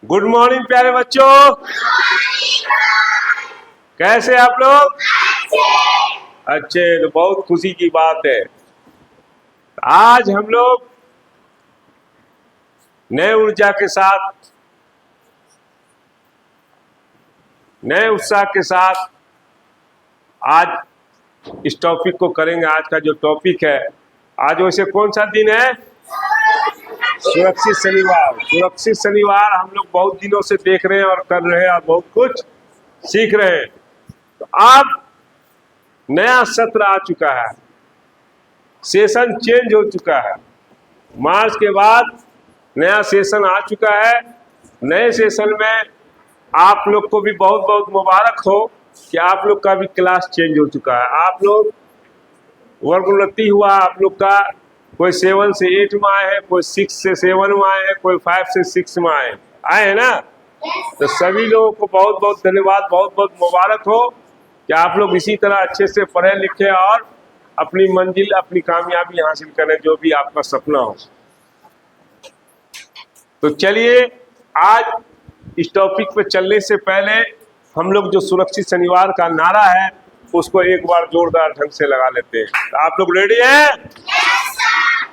Good morning प्यारे बच्चों, कैसे आप लोग? अच्छे। तो बहुत खुशी की बात है, आज हम लोग नए ऊर्जा के साथ, नए उत्साह के साथ आज इस टॉपिक को करेंगे। आज का जो टॉपिक है, आज वैसे कौन सा दिन है? सुरक्षित शनिवार। सुरक्षित शनिवार हम लोग बहुत दिनों से देख रहे हैं और कर रहे हैं और बहुत कुछ सीख रहे हैं। तो अब नया सत्र आ चुका है, सेशन चेंज हो चुका है। मार्च के बाद नया सेशन आ चुका है। नए सेशन में आप लोग को भी बहुत बहुत मुबारक हो कि आप लोग का भी क्लास चेंज हो चुका है। आप लोग वर्गोन्नति हुआ आप लोग का। कोई 7 से 8 में आए हैं, कोई 6 से 7 में आए हैं, कोई 5 से 6 में आए हैं ना। तो सभी लोगों को बहुत बहुत धन्यवाद, बहुत बहुत मुबारक हो कि आप लोग इसी तरह अच्छे से पढ़े लिखे और अपनी मंजिल, अपनी कामयाबी हासिल करें, जो भी आपका सपना हो। तो चलिए, आज इस टॉपिक पे चलने से पहले हम लोग जो सुरक्षित शनिवार का नारा है उसको एक बार जोरदार ढंग से लगा लेते हैं। तो आप लोग रेडी हैं?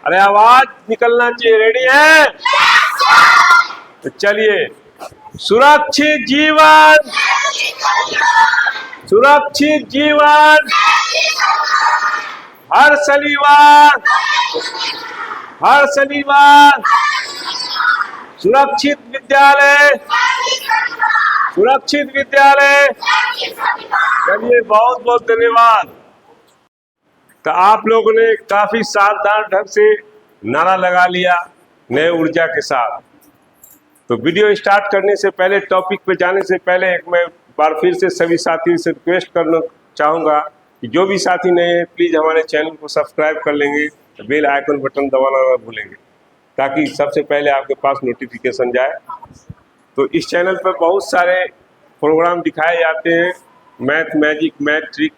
अरे आवाज निकलना चाहिए। रेडी हैं? तो चलिए, सुरक्षित जीवन, सुरक्षित जीवन, हर शनिवार, हर शनिवार, सुरक्षित विद्यालय, सुरक्षित विद्यालय। चलिए, बहुत बहुत धन्यवाद। तो आप लोगों ने काफी सावधान ढंग से नारा लगा लिया नए ऊर्जा के साथ। तो वीडियो स्टार्ट करने से पहले, टॉपिक पे जाने से पहले, एक मैं बार फिर से सभी साथियों से रिक्वेस्ट करना चाहूँगा कि जो भी साथी नए हैं प्लीज़ हमारे चैनल को सब्सक्राइब कर लेंगे, बेल आइकन बटन दबाना ना भूलेंगे ताकि सबसे पहले आपके पास नोटिफिकेशन जाए। तो इस चैनल पर बहुत सारे प्रोग्राम दिखाए जाते हैं, math magic, math trick,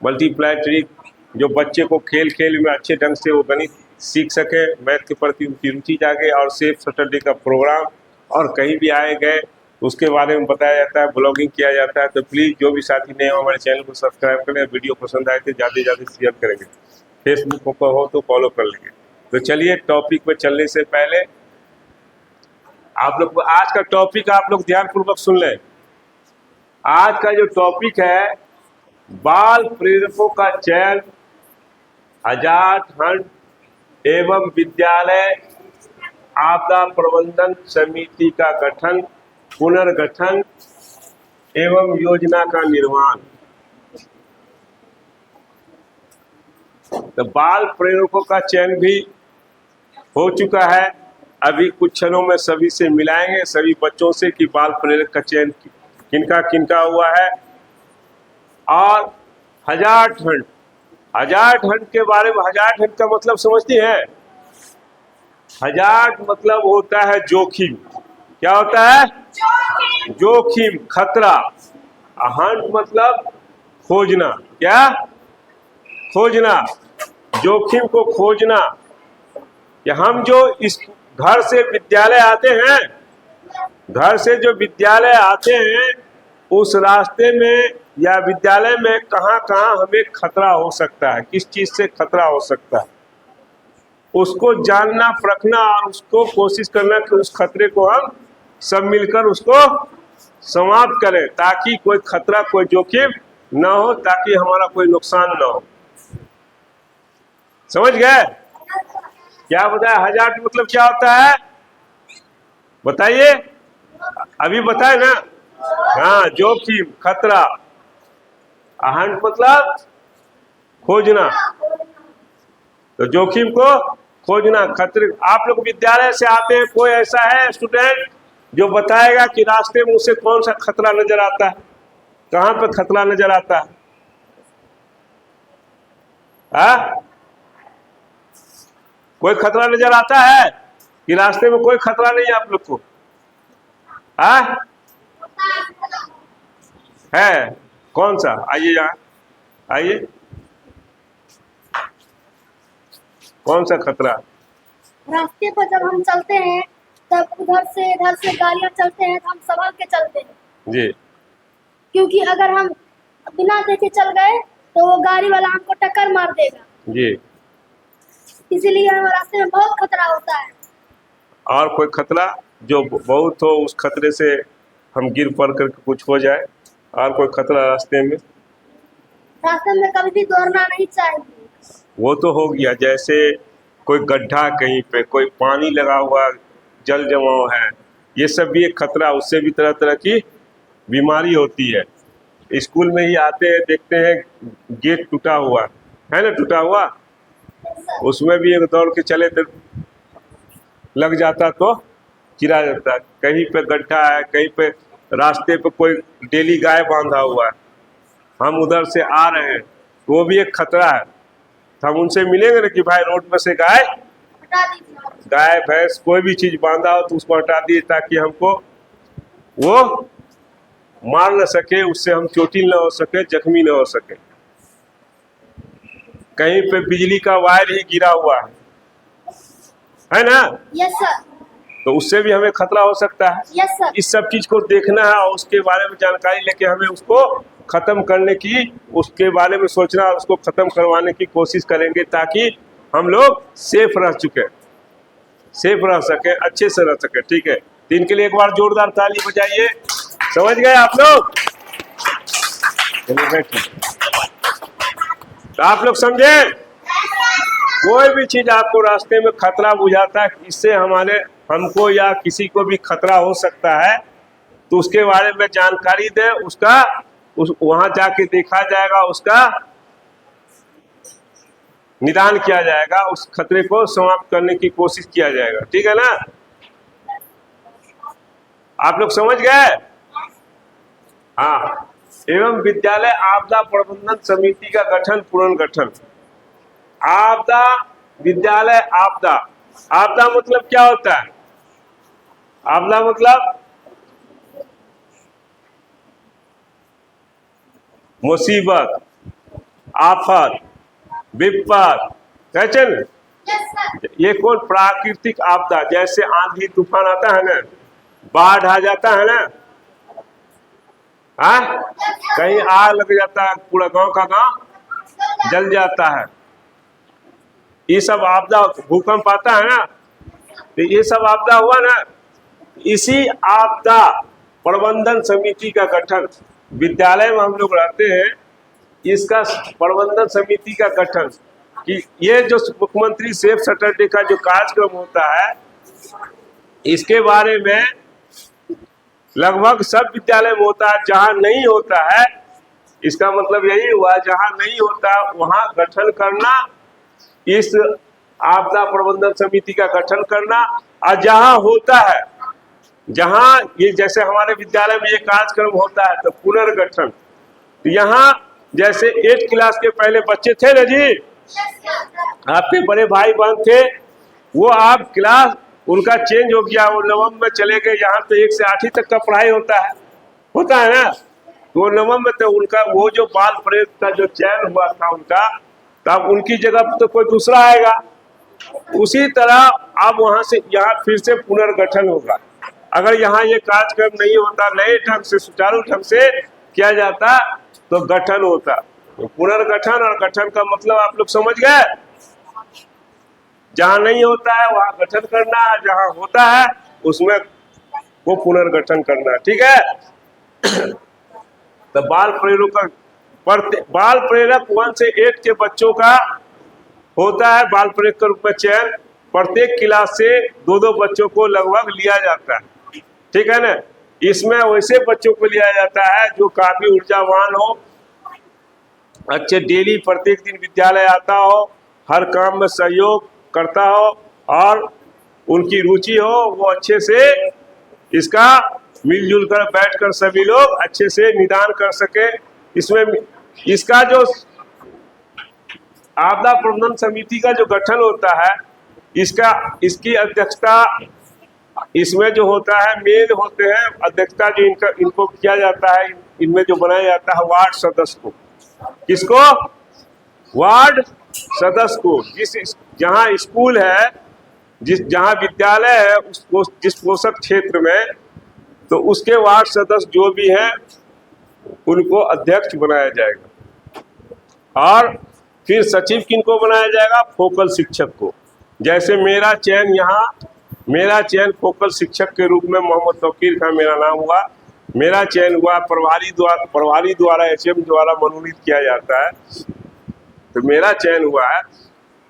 multiply trick, जो बच्चे को खेल खेल में अच्छे ढंग से वो गणित सीख सके, मैथ के प्रति उनकी रुचि जागे। और सेफ सैटरडे का प्रोग्राम और कहीं भी आए गए उसके बारे में बताया जाता है, ब्लॉगिंग किया जाता है। तो प्लीज़ जो भी साथी नए हो हमारे चैनल को सब्सक्राइब करें। वीडियो पसंद आए तो ज़्यादा से ज़्यादा शेयर करेंगे, फेसबुक पर हो तो फॉलो कर लेंगे। तो चलिए, टॉपिक पर चलने से पहले आप लोग आज का टॉपिक आप लोग ध्यानपूर्वक सुन लें। आज का जो टॉपिक है, बाल प्रेरकों का चयन, हजार्ड हंट एवं विद्यालय आपदा प्रबंधन समिति का गठन, पुनर्गठन एवं योजना का निर्माण। तो बाल प्रेरकों का चयन भी हो चुका है। अभी कुछ क्षणों में सभी से मिलाएंगे, सभी बच्चों से, कि बाल प्रेरक का चयन किनका किनका हुआ है। और हजार्ड हंट, हजार्ड हंट के बारे में, हजार्ड हंट का मतलब समझती हैं? हजार्ड मतलब होता है जोखिम। क्या होता है? जोखिम, खतरा। हंट मतलब खोजना। क्या? खोजना, जोखिम को खोजना। कि हम जो इस घर से विद्यालय आते हैं, घर से जो विद्यालय आते हैं, उस रास्ते में या विद्यालय में कहाँ कहाँ हमें खतरा हो सकता है, किस चीज़ से खतरा हो सकता है, उसको जानना, परखना और उसको कोशिश करना कि उस खतरे को हम सब मिलकर उसको समाप्त करें, ताकि कोई खतरा, कोई जोखिम ना हो, ताकि हमारा कोई नुकसान ना हो। समझ गए? क्या बताया? हजार्ड मतलब क्या होता है बताइए? अभी बताए ना? हाँ, जोखिम, खतरा। हंट मतलब खोजना। तो जोखिम को खोजना, खतरे। आप लोग विद्यालय से आते हैं, कोई ऐसा है स्टूडेंट जो बताएगा कि रास्ते में उसे कौन सा खतरा नजर आता है? कहाँ पर खतरा नजर आता है? हाँ? कोई खतरा नजर आता है कि रास्ते में कोई खतरा नहीं है आप लोग को? हाँ? है? कौन सा? आइए यहाँ, आइए। कौन सा खतरा? रास्ते पर जब हम चलते हैं तब उधर से इधर से गाड़ियां चलते हैं तो हम संभल के चलते हैं, जी क्योंकि अगर हम बिना देखे चल गए तो वो गाड़ी वाला हमको टक्कर मार देगा, जी। इसीलिए हमें रास्ते में बहुत खतरा होता है। और कोई खतरा जो बहुत हो, उस खतरे से हम गिर पड़ करके कुछ हो जाए? और कोई खतरा रास्ते में? रास्ते में कभी भी दौड़ना नहीं चाहिए। वो तो हो गया, जैसे कोई गड्ढा कहीं पे, कोई पानी लगा हुआ, जल जमाव है, ये सब भी एक खतरा, उससे भी तरह तरह की बीमारी होती है। स्कूल में ही आते हैं, देखते हैं गेट टूटा हुआ है ना, टूटा हुआ, उसमें भी एक दौड़ के चले तो लग जाता तो गिरा जाता। कहीं पे गड्ढा है, कहीं पे रास्ते पे कोई डेली गाय बांधा हुआ है, हम उधर से आ रहे हैं, वो भी एक खतरा है। तो हम उनसे मिलेंगे ना कि भाई रोड पर से हटा दीजिए। गाय भैंस कोई भी चीज बांधा हो तो उसको हटा दिए, ताकि हमको वो मार न सके, उससे हम चोटिल न हो सके, जख्मी न हो सके। कहीं पे बिजली का वायर ही गिरा हुआ है ना, यस सर। तो उससे भी हमें खतरा हो सकता है। Yes sir. इस सब चीज को देखना है और उसके बारे में जानकारी लेके हमें उसको खत्म करने की, उसके बारे में सोचना, उसको खत्म करवाने की कोशिश करेंगे, ताकि हम लोग सेफ रह सके, अच्छे से रह सके। ठीक है, तो इनके लिए एक बार जोरदार ताली बजाइए। समझ गए आप लोग? चलिए बैठिए। तो आप लोग समझे, कोई भी चीज आपको रास्ते में खतरा बुझाता है, इससे हमको या किसी को भी खतरा हो सकता है, तो उसके बारे में जानकारी दे, वहां जाके देखा जाएगा, उसका निदान किया जाएगा, उस खतरे को समाप्त करने की कोशिश किया जाएगा। ठीक है ना? आप लोग समझ गए? हाँ। एवं विद्यालय आपदा प्रबंधन समिति का गठन, पुनर्गठन। आपदा, विद्यालय आपदा, आपदा मतलब क्या होता है? आपदा मतलब मुसीबत, आफत, विपद, कहते हैं। ये कौन? प्राकृतिक आपदा, जैसे आंधी तूफान आता है ना, बाढ़ आ जाता है ना, हाँ, कहीं आग लग जाता है, पूरा गांव का गांव जल जाता है, ये सब आपदा। भूकंप आता है ना, तो ये सब आपदा हुआ ना। इसी आपदा प्रबंधन समिति का गठन, विद्यालय में हम लोग रहते हैं, इसका प्रबंधन समिति का गठन, कि ये जो मुख्यमंत्री सेफ सैटरडे का जो कार्यक्रम होता है, इसके बारे में लगभग सब विद्यालय में होता है। जहां नहीं होता है, इसका मतलब यही हुआ, जहां नहीं होता वहां गठन करना, इस आपदा प्रबंधन समिति का गठन करना। और जहां होता है, जहां ये जैसे हमारे विद्यालय में ये कार्यक्रम होता है, तो पुनर्गठन। तो यहाँ जैसे 8 क्लास के पहले बच्चे थे ना जी, आपके बड़े भाई बहन थे, वो आप क्लास उनका चेंज हो गया, वो नवम में चले गए। यहाँ तो 1 से 8वीं तक का पढ़ाई होता है ना, तो वो नवम में, तो उनका वो जो बाल प्रेत का जो चयन हुआ था उनका, तब उनकी जगह पर तो कोई दूसरा आएगा। उसी तरह अब वहां से यहाँ फिर से पुनर्गठन होगा। अगर यहाँ ये कार्यक्रम नहीं होता, नए ढंग से, सुचारू ढंग से किया जाता, तो गठन होता। तो पुनर्गठन और गठन का मतलब आप लोग समझ गए? जहां नहीं होता है वहां गठन करना है, जहां होता है उसमें वो पुनर्गठन करना। ठीक है? तो बाल प्रेरक 1 से 8 के बच्चों का होता है बाल प्रेरक के रूप में चयन। प्रत्येक क्लास से 2-2 बच्चों को लगभग लिया जाता है। ठीक है ना? इसमें वैसे बच्चों को लिया जाता है जो काफी ऊर्जावान हो, अच्छे डेली प्रत्येक दिन विद्यालय आता हो, हर काम में सहयोग करता हो, और उनकी रुचि हो, वो अच्छे से इसका मिलजुल कर बैठकर सभी लोग अच्छे से निदान कर सके। इसमें इसका जो आपदा प्रबंधन समिति का जो गठन होता है, इसकी अध्यक्षता इसमें जो होता है, मेन होते हैं अध्यक्षता, जो इनको किया जाता है, इनमें जो बनाया जाता है वार्ड सदस्य को। किसको? वार्ड सदस्य को। जहाँ स्कूल है जहाँ विद्यालय है जिस पोषक क्षेत्र में, तो उसके वार्ड सदस्य जो भी हैं उनको अध्यक्ष बनाया जाएगा। और फिर सचिव किनको बनाया जाएगा? फोकल शिक्षक को। जैसे मेरा चयन फोकल शिक्षक के रूप में मोहम्मद तौकीर खान मेरा नाम हुआ, मेरा चयन हुआ प्रभारी द्वारा एचएम द्वारा मनोनीत किया जाता है, तो मेरा चयन हुआ है,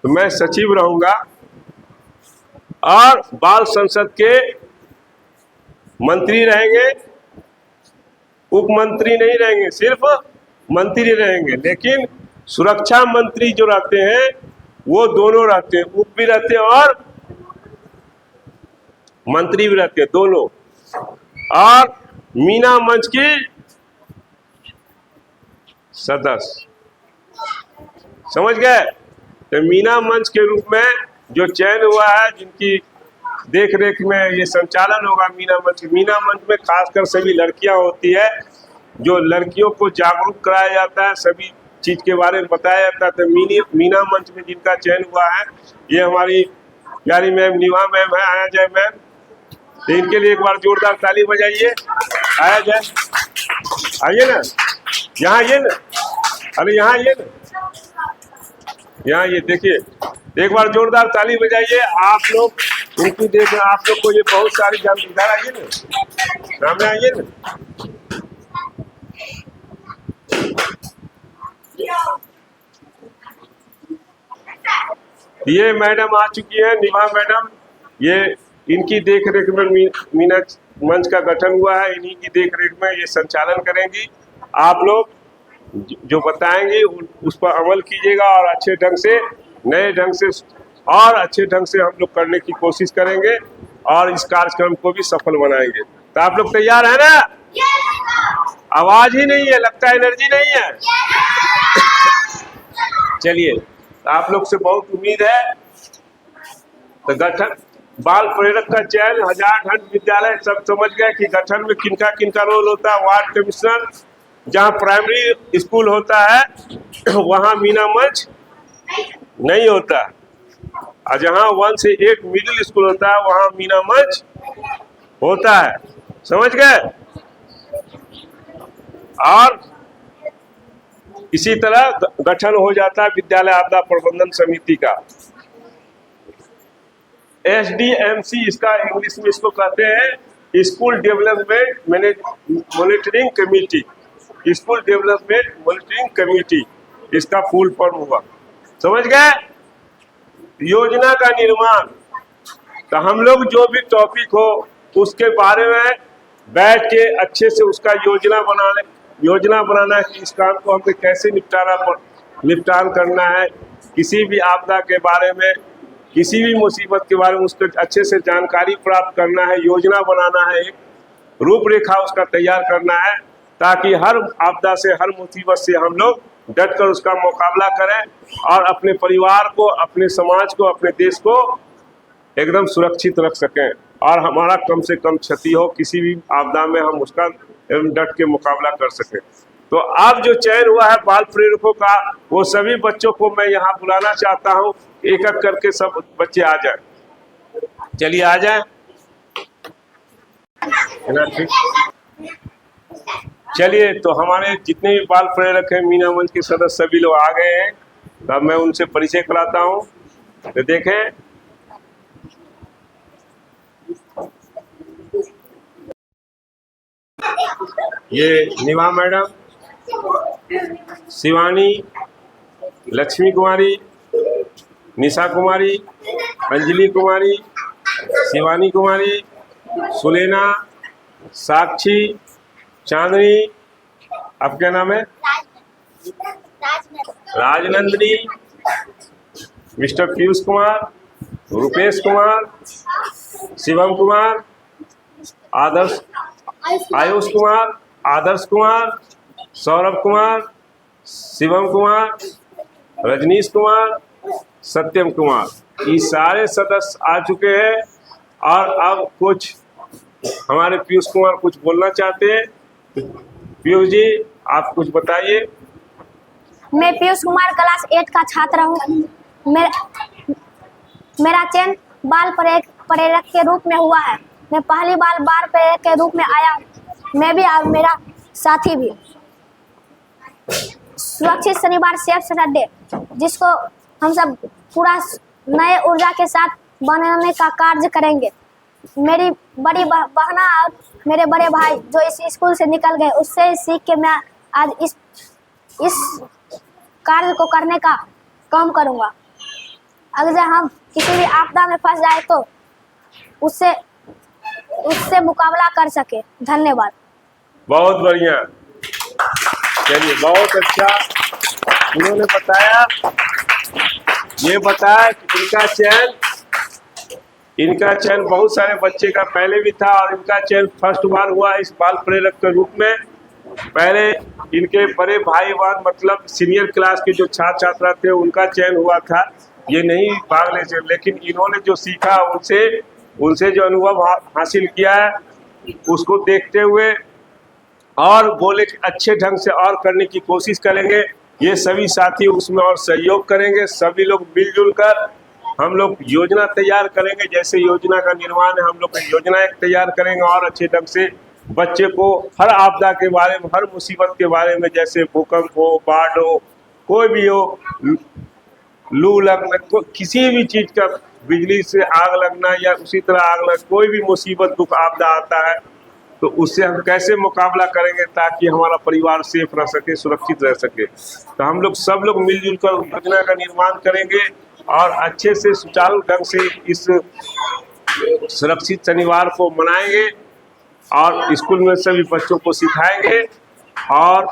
तो मैं सचिव रहूंगा। और बाल संसद के मंत्री रहेंगे, उप मंत्री नहीं रहेंगे, सिर्फ मंत्री रहेंगे। लेकिन सुरक्षा मंत्री जो रहते हैं वो दोनों रहते हैं, उप भी रहते हैं और मंत्री भी रहते हैं, दोनों। और मीना मंच की सदस्य, समझ गए? तो मीना मंच के रूप में जो चयन हुआ है, जिनकी देख रेख में ये संचालन होगा मीना मंच में खासकर सभी लड़कियां होती है, जो लड़कियों को जागरूक कराया जाता है, सभी चीज के बारे में बताया जाता है। तो मीना मंच में जिनका चयन हुआ है, ये हमारी प्यारी मैम निभा मैम है, आया जाए मैम, तो इनके लिए एक बार जोरदार ताली बजाइए। आया जाए, आइए ना, यहाँ आइए ना, अरे यहाँ आइए ना, यहाँ ये देखिए, एक बार जोरदार ताली बजाइए। आप लोग उनकी देख, आप लोग को ये बहुत सारी जानकारी, आइए ना, सामने आइए ना। ये मैडम आ चुकी है, निभा मैडम, ये इनकी देख रेख में मीना मंच का गठन हुआ है, इन्हीं की देख रेख में ये संचालन करेंगी। आप लोग जो बताएंगे उस पर अमल कीजिएगा और अच्छे ढंग से, नए ढंग से और अच्छे ढंग से हम लोग करने की कोशिश करेंगे और इस कार्यक्रम को भी सफल बनाएंगे। तो आप लोग तैयार है ना? आवाज ही नहीं है, लगता है एनर्जी नहीं है। चलिए, आप लोग से बहुत उम्मीद है। तो गठन बाल प्रेरक का चयन हजारखंड विद्यालय सब समझ गए कि गठन में किनका किनका रोल होता है। वार्ड कमिश्नर, जहाँ प्राइमरी स्कूल होता है वहाँ मीना मंच नहीं होता, और जहाँ 1 से 8 मिडिल स्कूल होता है वहाँ मीना मंच होता है, समझ गए? और इसी तरह गठन हो जाता है विद्यालय आपदा प्रबंधन समिति का, SDMC इसका इंग्लिश में इसको कहते हैं, school development monitoring committee, school development monitoring committee इसका फुल फॉर्म हुआ, समझ गए? योजना का निर्माण, तो हम लोग जो भी टॉपिक हो उसके बारे में बैठ के अच्छे से उसका योजना बनाना है कि इस काम को हमें कैसे निपटान करना है, किसी भी आपदा के बारे में, किसी भी मुसीबत के बारे में उसको अच्छे से जानकारी प्राप्त करना है, योजना बनाना है, एक रूपरेखा उसका तैयार करना है, ताकि हर आपदा से, हर मुसीबत से हम लोग डट कर उसका मुकाबला करें और अपने परिवार को, अपने समाज को, अपने देश को एकदम सुरक्षित रख सकें और हमारा कम से कम क्षति हो, किसी भी आपदा में हम उसका एकदम डट के मुकाबला कर सकें। तो अब जो चयन हुआ है बाल प्रेरकों का, वो सभी बच्चों को मैं यहाँ बुलाना चाहता हूँ, एक एक करके सब बच्चे आ जाएं। चलिए आ जाएं। चलिए, तो हमारे जितने भी बाल प्रेरक हैं, मीना मंच के सदस्य सभी लोग आ गए हैं। तो अब मैं उनसे परिचय कराता हूँ। तो देखें, ये निभा मैडम, शिवानी, लक्ष्मी कुमारी, निशा कुमारी, अंजलि कुमारी, शिवानी कुमारी, सुलेना, साक्षी, चांदनी, अब क्या नाम है? राजनंदिनी, मिस्टर पीयूष कुमार, रुपेश कुमार, शिवम कुमार, आयुष कुमार, आदर्श कुमार, सौरभ कुमार, शिवम कुमार, रजनीश कुमार, सत्यम कुमार, ये सारे सदस्य आ चुके हैं। और अब कुछ हमारे पीयूष कुमार कुछ बोलना चाहते हैं। पीयूष जी, आप कुछ बताइए। मैं पीयूष कुमार क्लास 8 का छात्र हूँ। मेरा चयन बाल प्रेरक के रूप में हुआ है। मैं पहली बार बाल प्रेरक के रूप में आया हूँ, मैं भी और मेरा साथी भी। सुरक्षित शनिवार सेफ सैटरडे, जिसको हम सब पूरा नए ऊर्जा के साथ बनाने का कार्य करेंगे। मेरी बड़ी बहना और मेरे बड़े भाई जो इस स्कूल से निकल गए, उससे सीख के मैं आज इस कार्य को करने का काम करूँगा। अगर हम किसी भी आपदा में फंस जाए तो उससे मुकाबला कर सके। धन्यवाद। बहुत बढ़िया, चलिए बहुत अच्छा उन्होंने बताया। ये बताया कि इनका चयन बहुत सारे बच्चे का पहले भी था और इनका चयन फर्स्ट बार हुआ इस बाल प्रेरक के रूप में। पहले इनके बड़े भाई बहन मतलब सीनियर क्लास के जो छात्र छात्रा थे उनका चयन हुआ था, ये नहीं भाग ले सके, लेकिन इन्होंने जो सीखा उनसे जो अनुभव हासिल किया है उसको देखते हुए और बोले कि अच्छे ढंग से और करने की कोशिश करेंगे। ये सभी साथी उसमें और सहयोग करेंगे। सभी लोग मिलजुल कर हम लोग योजना तैयार करेंगे। जैसे योजना का निर्माण है, हम लोग योजना तैयार करेंगे और अच्छे ढंग से बच्चे को हर आपदा के बारे में, हर मुसीबत के बारे में, जैसे भूकंप हो, बाढ़ हो, कोई भी हो, लू लगना, किसी भी चीज़ का, बिजली से आग लगना या उसी तरह आग लग, कोई भी मुसीबत दुख आपदा आता है तो उससे हम कैसे मुकाबला करेंगे ताकि हमारा परिवार सेफ रह सके, सुरक्षित रह सके। तो हम लोग सब लोग मिलजुल कर योजना का निर्माण करेंगे और अच्छे से सुचारू ढंग से इस सुरक्षित शनिवार को मनाएंगे और स्कूल में सभी बच्चों को सिखाएंगे और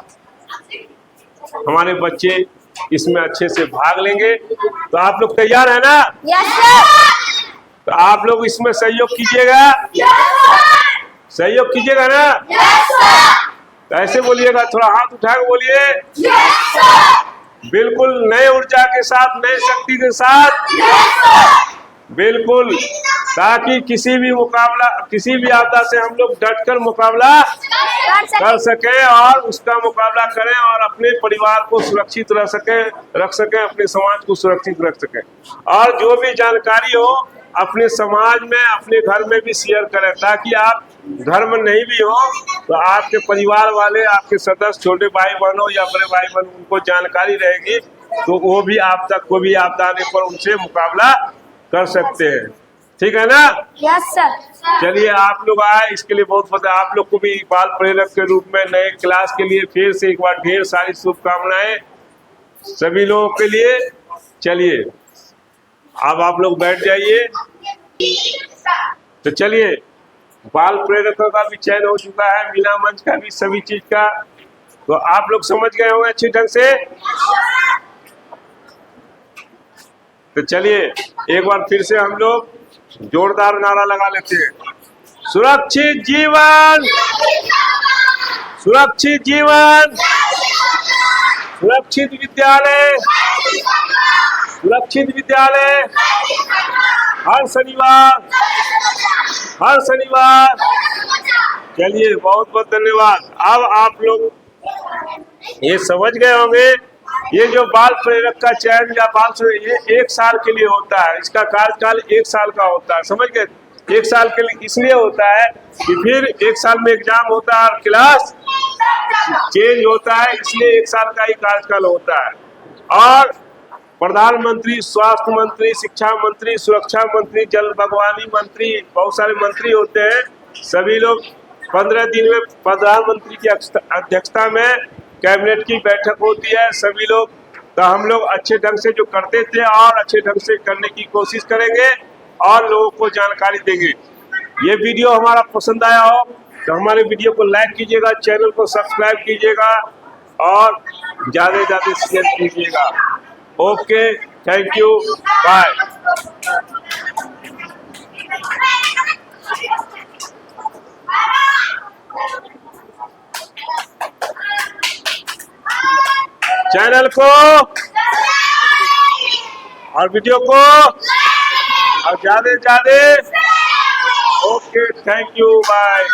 हमारे बच्चे इसमें अच्छे से भाग लेंगे। तो आप लोग तैयार है ना? Yes sir. तो आप लोग इसमें सहयोग कीजिएगा। सहयोग कीजिएगा ना? तो ऐसे बोलिएगा, थोड़ा हाथ उठा के बोलिए। बिल्कुल नए ऊर्जा के साथ, नए शक्ति के साथ, बिल्कुल, ताकि किसी भी आपदा से हम लोग डटकर मुकाबला कर सके और उसका मुकाबला करें और अपने परिवार को सुरक्षित रख सके, अपने समाज को सुरक्षित रख सके। और जो भी जानकारी हो अपने समाज में, अपने घर में भी शेयर करें, ताकि आप घर में नहीं भी हो तो आपके परिवार वाले, आपके सदस्य, छोटे भाई बहनों या बड़े भाई बहन, उनको जानकारी रहेगी तो वो भी कोई भी आपदा आने पर उनसे मुकाबला कर सकते हैं। ठीक है ना? Yes sir. चलिए आप लोग आए, इसके लिए बहुत बहुत आप लोग को भी बाल प्रेरक के रूप में नए क्लास के लिए फिर से एक बार ढेर सारी शुभकामनाएं सभी लोगों के लिए। चलिए अब आप लोग बैठ जाइए। तो चलिए, बाल प्रेरकों का भी चयन हो चुका है, मीना मंच का भी, सभी चीज का, तो आप लोग समझ गए होंगे अच्छे ढंग से। तो चलिए एक बार फिर से हम लोग जोरदार नारा लगा लेते हैं। सुरक्षित जीवन, सुरक्षित जीवन, सुरक्षित विद्यालय, सुरक्षित विद्यालय, हर शनिवार, हर शनिवार। चलिए बहुत बहुत धन्यवाद। अब आप लोग ये समझ गए होंगे, ये जो बाल प्रेरक का चयन या ये 1 साल के लिए होता है, इसका कार्यकाल 1 साल का होता है। समझ गए? 1 साल के लिए इसलिए होता है कि फिर 1 साल में एग्जाम होता है और क्लास चेंज होता है, इसलिए 1 साल का ही कार्यकाल होता है। और प्रधानमंत्री, स्वास्थ्य मंत्री, शिक्षा मंत्री, सुरक्षा मंत्री, जल बागवानी मंत्री, बहुत सारे मंत्री होते हैं। सभी लोग 15 दिन में प्रधानमंत्री की अध्यक्षता में कैबिनेट की बैठक होती है। सभी लोग, तो हम लोग अच्छे ढंग से जो करते थे और अच्छे ढंग से करने की कोशिश करेंगे और लोगों को जानकारी देंगे। ये वीडियो हमारा पसंद आया हो तो हमारे वीडियो को लाइक कीजिएगा, चैनल को सब्सक्राइब कीजिएगा और ज़्यादा से ज़्यादा शेयर कीजिएगा। Okay, thank you, bye. Channel को और वीडियो को और ज़्यादा से ज़्यादा। Okay, thank you, bye.